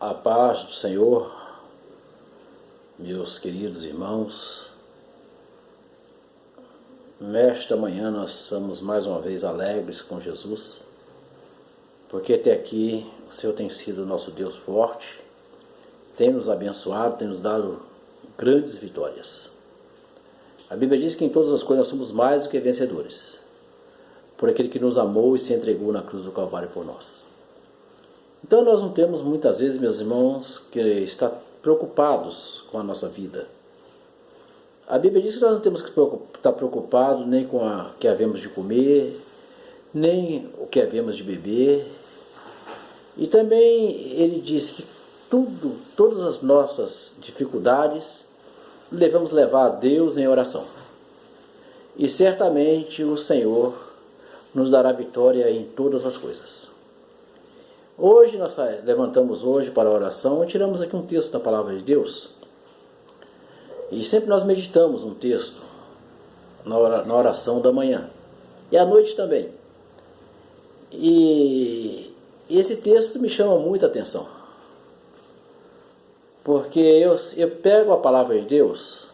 A paz do Senhor, meus queridos irmãos. Nesta manhã nós estamos mais uma vez alegres com Jesus, porque até aqui o Senhor tem sido o nosso Deus forte, tem nos abençoado, tem nos dado grandes vitórias. A Bíblia diz que em todas as coisas nós somos mais do que vencedores, por aquele que nos amou e se entregou na cruz do Calvário por nós. Então nós não temos muitas vezes, meus irmãos, que estar preocupados com a nossa vida. A Bíblia diz que nós não temos que estar preocupados nem com o que havemos de comer, nem o que havemos de beber. E também ele diz que todas as nossas dificuldades devemos levar a Deus em oração. E certamente o Senhor nos dará vitória em todas as coisas. Hoje nós levantamos hoje para a oração e tiramos aqui um texto da Palavra de Deus. E sempre nós meditamos um texto na oração da manhã e à noite também. E esse texto me chama muita atenção, porque eu pego a Palavra de Deus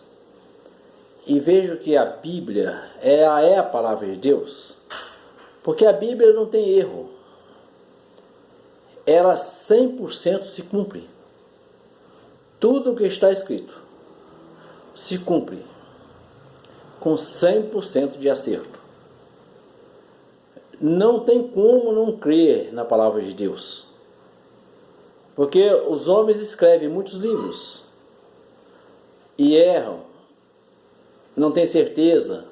e vejo que a Bíblia é a Palavra de Deus, porque a Bíblia não tem erro. Ela 100% se cumpre. Tudo o que está escrito se cumpre com 100% de acerto. Não tem como não crer na palavra de Deus, porque os homens escrevem muitos livros e erram, não tem certeza,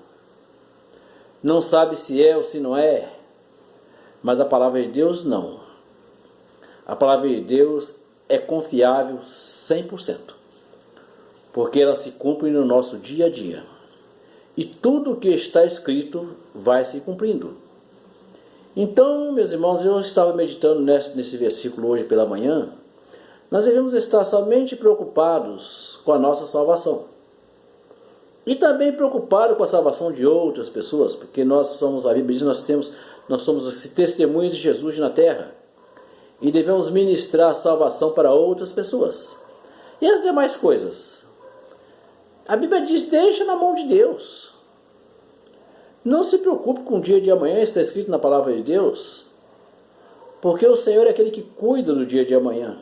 não sabe se é ou se não é, mas a palavra de Deus não. A palavra de Deus é confiável 100%, porque ela se cumpre no nosso dia a dia. E tudo o que está escrito vai se cumprindo. Então, meus irmãos, eu estava meditando nesse versículo hoje pela manhã. Nós devemos estar somente preocupados com a nossa salvação. E também preocupados com a salvação de outras pessoas, porque nós somos, a Bíblia diz, nós somos esse testemunho de Jesus na terra. E devemos ministrar a salvação para outras pessoas. E as demais coisas? A Bíblia diz, deixa na mão de Deus. Não se preocupe com o dia de amanhã, está escrito na palavra de Deus, porque o Senhor é aquele que cuida do dia de amanhã.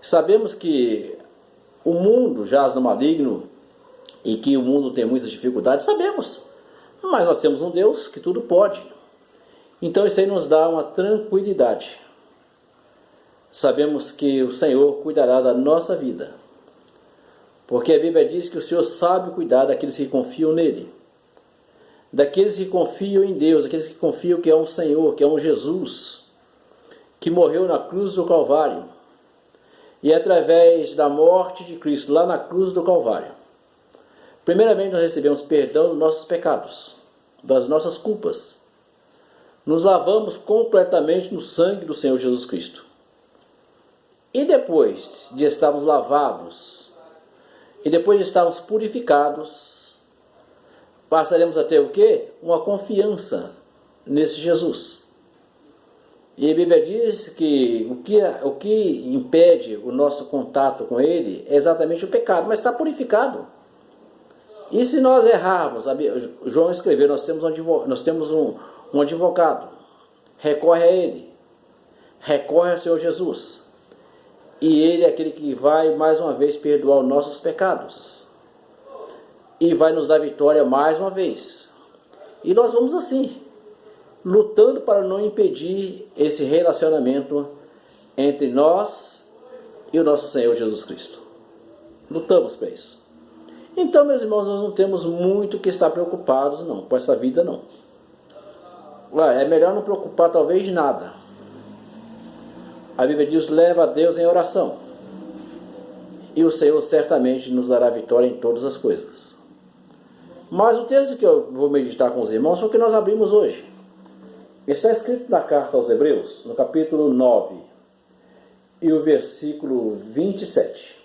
Sabemos que o mundo jaz no maligno e que o mundo tem muitas dificuldades, sabemos. Mas nós temos um Deus que tudo pode. Então isso aí nos dá uma tranquilidade. Sabemos que o Senhor cuidará da nossa vida, porque a Bíblia diz que o Senhor sabe cuidar daqueles que confiam nele, daqueles que confiam em Deus, daqueles que confiam que é um Senhor, que é um Jesus, que morreu na cruz do Calvário, e através da morte de Cristo lá na cruz do Calvário, primeiramente nós recebemos perdão dos nossos pecados, das nossas culpas. Nos lavamos completamente no sangue do Senhor Jesus Cristo. E depois de estarmos lavados, e depois de estarmos purificados, passaremos a ter o quê? Uma confiança nesse Jesus. E a Bíblia diz que o que impede o nosso contato com Ele é exatamente o pecado, mas está purificado. E se nós errarmos, João escreveu, nós temos um advogado, recorre a ele, recorre ao Senhor Jesus, e ele é aquele que vai mais uma vez perdoar os nossos pecados, e vai nos dar vitória mais uma vez. E nós vamos assim, lutando para não impedir esse relacionamento entre nós e o nosso Senhor Jesus Cristo. Lutamos para isso. Então, meus irmãos, nós não temos muito que estar preocupados não, com essa vida não. É melhor não preocupar talvez de nada. A Bíblia diz, leva a Deus em oração, e o Senhor certamente nos dará vitória em todas as coisas. Mas o texto que eu vou meditar com os irmãos foi o que nós abrimos hoje. Está escrito na carta aos Hebreus, no capítulo 9, e o versículo 27.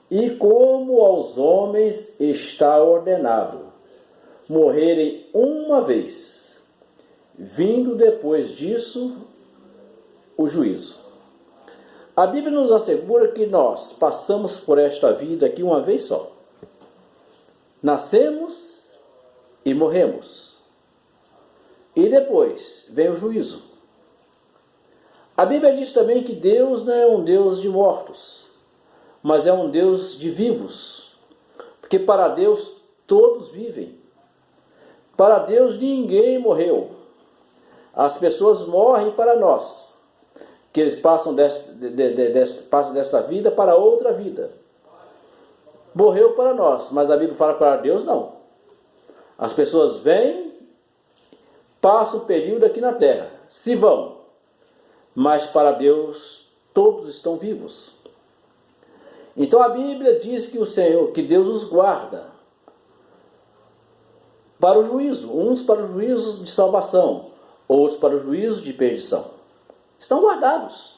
E como aos homens está ordenado morrerem uma vez, vindo depois disso o juízo. A Bíblia nos assegura que nós passamos por esta vida aqui uma vez só. Nascemos e morremos. E depois vem o juízo. A Bíblia diz também que Deus não é um Deus de mortos, mas é um Deus de vivos. Porque para Deus todos vivem. Para Deus ninguém morreu. As pessoas morrem para nós, que eles passam desta vida para outra vida. Morreu para nós, mas a Bíblia fala que para Deus não. As pessoas vêm, passam um período aqui na terra, se vão, mas para Deus todos estão vivos. Então a Bíblia diz que o Senhor, que Deus os guarda para o juízo, uns para o juízo de salvação, outros para o juízo de perdição. Estão guardados.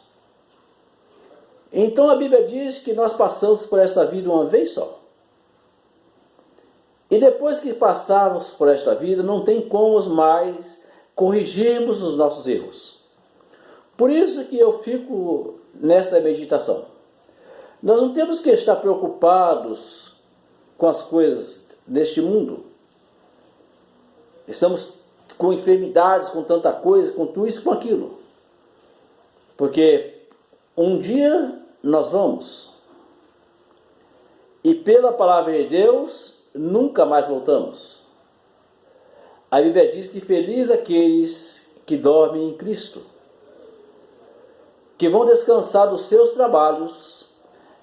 Então a Bíblia diz que nós passamos por esta vida uma vez só. E depois que passarmos por esta vida, não tem como mais corrigirmos os nossos erros. Por isso que eu fico nesta meditação. Nós não temos que estar preocupados com as coisas deste mundo. Estamos com enfermidades, com tanta coisa, com tudo isso, com aquilo. Porque um dia nós vamos. E pela palavra de Deus, nunca mais voltamos. A Bíblia diz que feliz aqueles que dormem em Cristo, que vão descansar dos seus trabalhos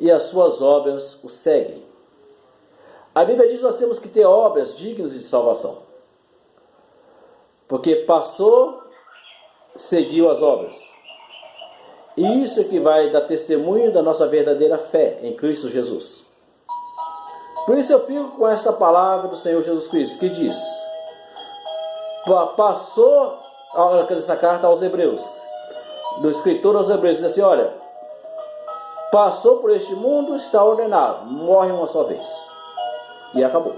e as suas obras os seguem. A Bíblia diz que nós temos que ter obras dignas de salvação. Porque passou, seguiu as obras. E isso é que vai dar testemunho da nossa verdadeira fé em Cristo Jesus. Por isso eu fico com esta palavra do Senhor Jesus Cristo, que diz, passou, essa carta aos Hebreus, do escritor aos Hebreus, diz assim, olha, passou por este mundo, está ordenado, morre uma só vez. E acabou.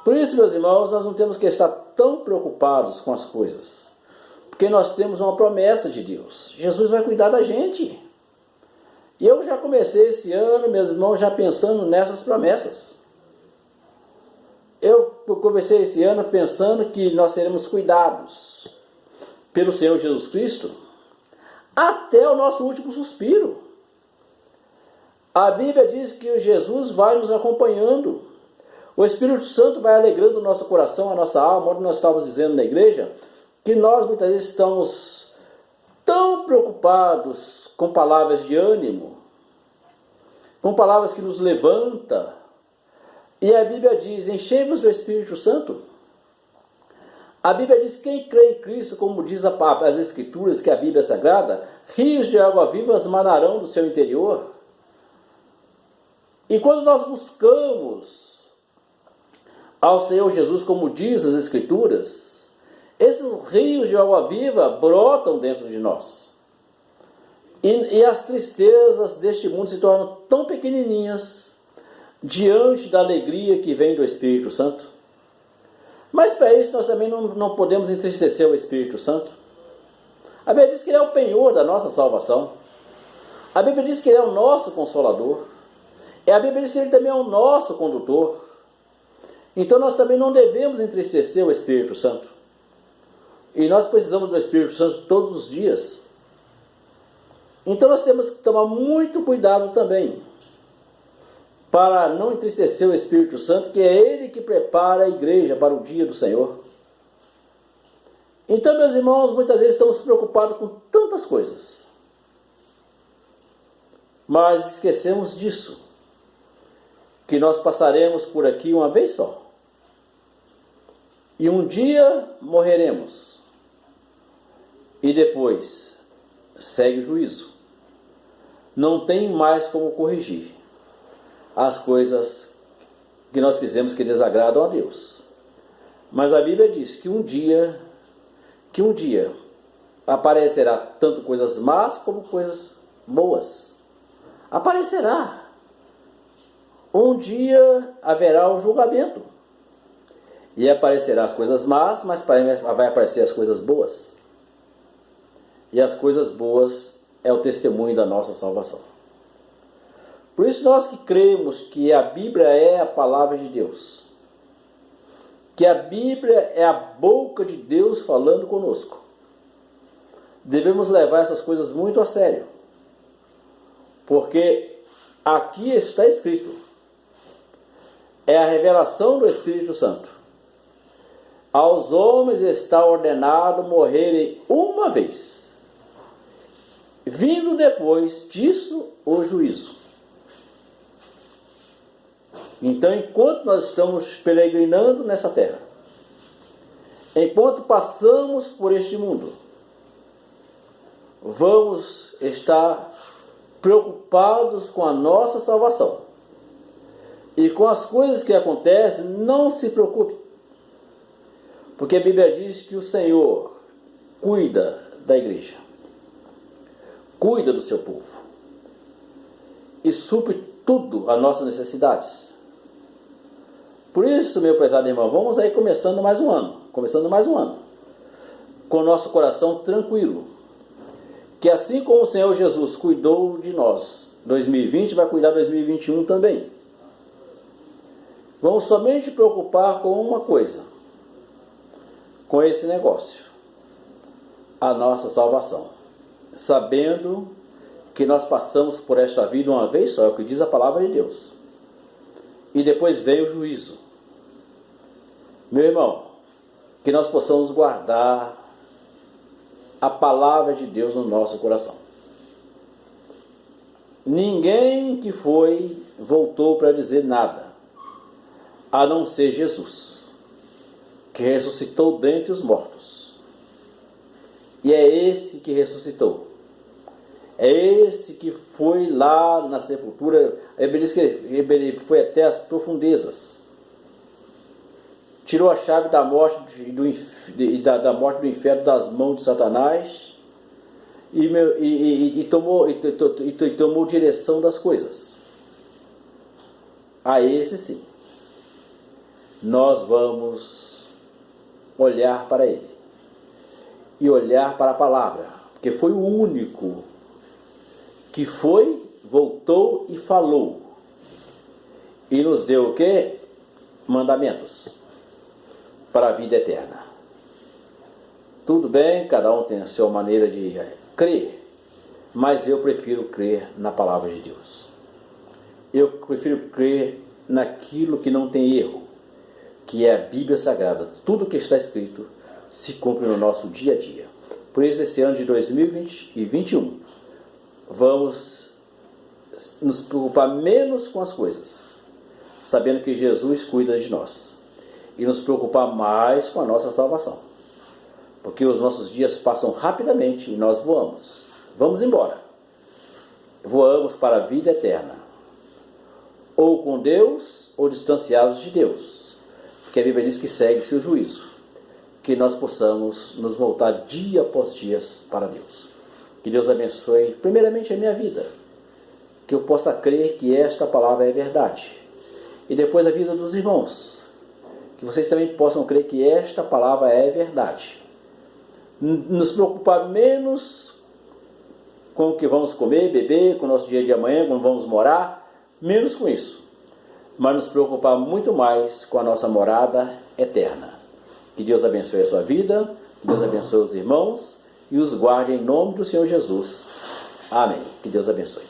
Por isso, meus irmãos, nós não temos que estar tão preocupados com as coisas. Porque nós temos uma promessa de Deus. Jesus vai cuidar da gente. E eu já comecei esse ano, meus irmãos, já pensando nessas promessas. Eu comecei esse ano pensando que nós seremos cuidados pelo Senhor Jesus Cristo até o nosso último suspiro. A Bíblia diz que Jesus vai nos acompanhando. O Espírito Santo vai alegrando o nosso coração, a nossa alma. Onde nós estávamos dizendo na igreja que nós muitas vezes estamos tão preocupados com palavras de ânimo, com palavras que nos levantam. E a Bíblia diz, enchei-vos do Espírito Santo. A Bíblia diz, quem crê em Cristo, como diz as Escrituras, que a Bíblia é sagrada, rios de água vivas manarão do seu interior. E quando nós buscamos ao Senhor Jesus, como diz as Escrituras, esses rios de água viva brotam dentro de nós. E as tristezas deste mundo se tornam tão pequenininhas diante da alegria que vem do Espírito Santo. Mas para isso nós também não podemos entristecer o Espírito Santo. A Bíblia diz que Ele é o penhor da nossa salvação. A Bíblia diz que Ele é o nosso consolador. E a Bíblia diz que Ele também é o nosso condutor. Então nós também não devemos entristecer o Espírito Santo. E nós precisamos do Espírito Santo todos os dias. Então nós temos que tomar muito cuidado também, para não entristecer o Espírito Santo, que é Ele que prepara a igreja para o dia do Senhor. Então, meus irmãos, muitas vezes estamos preocupados com tantas coisas, mas esquecemos disso, que nós passaremos por aqui uma vez só. E um dia morreremos. E depois segue o juízo. Não tem mais como corrigir as coisas que nós fizemos que desagradam a Deus. Mas a Bíblia diz que um dia aparecerá tanto coisas más como coisas boas. Aparecerá. Um dia haverá um julgamento. E aparecerá as coisas más, mas vai aparecer as coisas boas. E as coisas boas é o testemunho da nossa salvação. Por isso nós que cremos que a Bíblia é a palavra de Deus, que a Bíblia é a boca de Deus falando conosco, devemos levar essas coisas muito a sério, porque aqui está escrito, é a revelação do Espírito Santo. Aos homens está ordenado morrerem uma vez, vindo depois disso o juízo. Então, enquanto nós estamos peregrinando nessa terra, enquanto passamos por este mundo, vamos estar preocupados com a nossa salvação. E com as coisas que acontecem, não se preocupe. Porque a Bíblia diz que o Senhor cuida da igreja, cuida do seu povo e supre tudo as nossas necessidades. Por isso, meu prezado irmão, vamos aí começando mais um ano, com o nosso coração tranquilo, que assim como o Senhor Jesus cuidou de nós, 2020 vai cuidar 2021 também. Vamos somente preocupar com uma coisa, com esse negócio, a nossa salvação, sabendo que nós passamos por esta vida uma vez só, é o que diz a palavra de Deus, e depois vem o juízo. Meu irmão, que nós possamos guardar a palavra de Deus no nosso coração. Ninguém que foi voltou para dizer nada, a não ser Jesus, que ressuscitou dentre os mortos. E é esse que ressuscitou. É esse que foi lá na sepultura. Ele diz que ele foi até as profundezas. Tirou a chave da morte da morte do inferno das mãos de Satanás e tomou direção das coisas. A esse sim, nós vamos olhar para ele e olhar para a palavra, porque foi o único que foi, voltou e falou e nos deu o quê? Mandamentos para a vida eterna. Tudo bem, cada um tem a sua maneira de crer, mas eu prefiro crer na palavra de Deus. Eu prefiro crer naquilo que não tem erro, que é a Bíblia Sagrada. Tudo que está escrito se cumpre no nosso dia a dia. Por isso, esse ano de 2021, vamos nos preocupar menos com as coisas, sabendo que Jesus cuida de nós, e nos preocupar mais com a nossa salvação, porque os nossos dias passam rapidamente e nós vamos embora, voamos para a vida eterna, ou com Deus ou distanciados de Deus, porque a Bíblia diz que segue-se o juízo, que nós possamos nos voltar dia após dia para Deus. Que Deus abençoe primeiramente a minha vida, que eu possa crer que esta palavra é verdade, e depois a vida dos irmãos, que vocês também possam crer que esta palavra é verdade. Nos preocupar menos com o que vamos comer, beber, com o nosso dia de amanhã, como vamos morar, menos com isso, mas nos preocupar muito mais com a nossa morada eterna. Que Deus abençoe a sua vida, que Deus abençoe os irmãos e os guarde em nome do Senhor Jesus. Amém. Que Deus abençoe.